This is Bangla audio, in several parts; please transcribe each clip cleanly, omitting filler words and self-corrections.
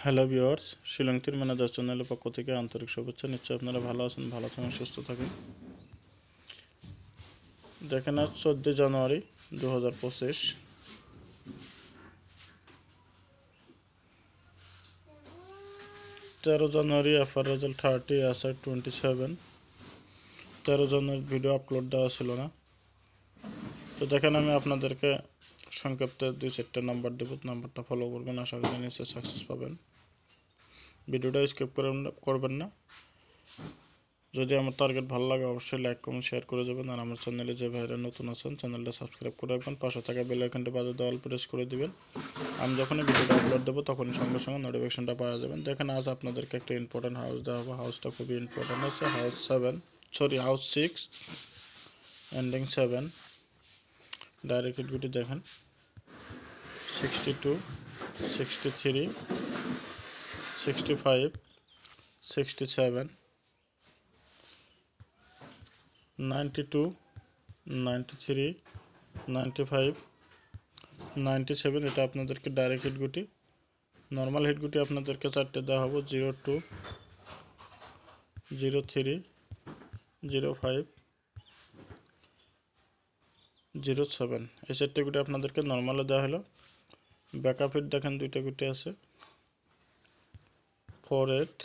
হ্যালো ভিউয়ার্স, শিলংটির ম্যানেজার চ্যানেলের পক্ষ থেকে আন্তরিক শুভেচ্ছা। নিশ্চয়ই আপনারা ভালো আছেন, ভালো থাকেন, সুস্থ থাকেন। দেখেন, আজ 14 জানুয়ারি 2025। 13 জানুয়ারি এফআর রেজাল্ট 30, এসআই 27। 13 জানুয়ারি ভিডিও আপলোড দেওয়া ছিল না। তো দেখেন, আমি আপনাদেরকে সংক্ষেপে 2-4টা নাম্বার দেব, নাম্বারটা ফলো করবেন, আশা করি নিশ্চয়ই সাকসেস পাবেন। ভিডিওটা স্কিপ করবেন না। যদি আমার টার্গেট ভালো লাগে অবশ্যই লাইক কমেন্ট শেয়ার করে যাবেন। আর আমার চ্যানেলে যে ভাইরা নতুন আছেন চ্যানেলটা সাবস্ক্রাইব করে রাখবেন, পাশে থাকা বেল আইকনটা বাজিয়ে দিয়ে অল প্রেস করে দিবেন। আমি যখনই ভিডিওটা আপলোড দেবো তখনই সঙ্গে সঙ্গে নোটিফিকেশনটা পাওয়া যাবেন। দেখেন, আজ আপনাদেরকে একটা ইম্পর্টেন্ট হাউস দেওয়া হবে। হাউসটা খুবই ইম্পর্টেন্ট আছে। House 6 ending 7। ডাইরেক্ট হিটগুটি দেখেন 62, 63, 65, 67, 92, 93, 95, 97। এটা আপনাদেরকে ডাইরেক্ট হিটগুটি। নর্মাল হিটগুটি আপনাদেরকে 4টে দেওয়া হবে, 02, 03, 05, 07। এই 4টে গুটি আপনাদেরকে নর্মালে দেওয়া হলো। ব্যাকআপ হিট দেখেন 2টা গুটি আছে, 48,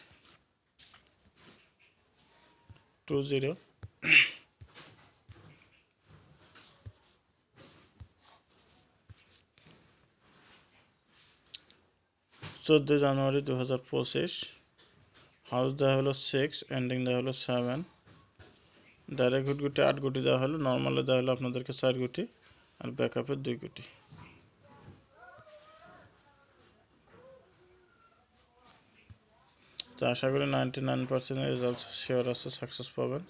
20। 14 জানুয়ারি 2025। হাউস দেওয়া হলো 6, এন্ডিং দেওয়া হলো 7। ডাইরেক্ট হিট গুটি 8 গুটি দেওয়া হলো, নর্মালে দেওয়া হলো আপনাদেরকে 4 গুটি, আর ব্যাকআপের 2 গুটি। তো আশা করি 99% রেজাল্ট শিওর আছে, সাকসেস পাবেন।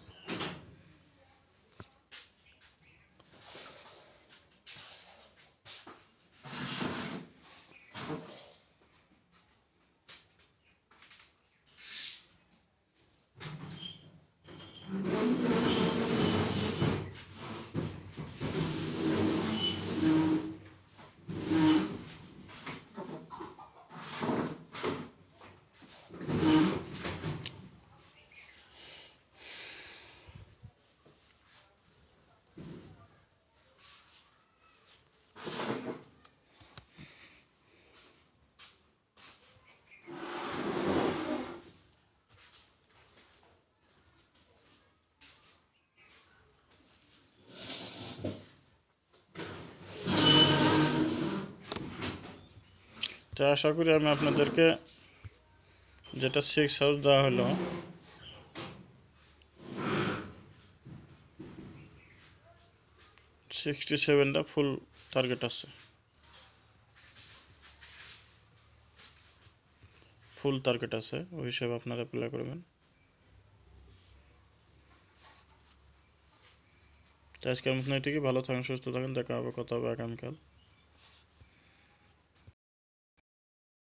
তো আশা করি আমি আপনাদেরকে যেটা 6 হাউস দেওয়া হলো, 67টা ফুল টার্গেট আছে, ওই হিসাবে আপনারা অ্যাপ্লাই করবেন। তো আজকের মতন এটুকুই। ভালো থাকেন, সুস্থ থাকেন, দেখা হবে, কথা হবে আগামীকাল।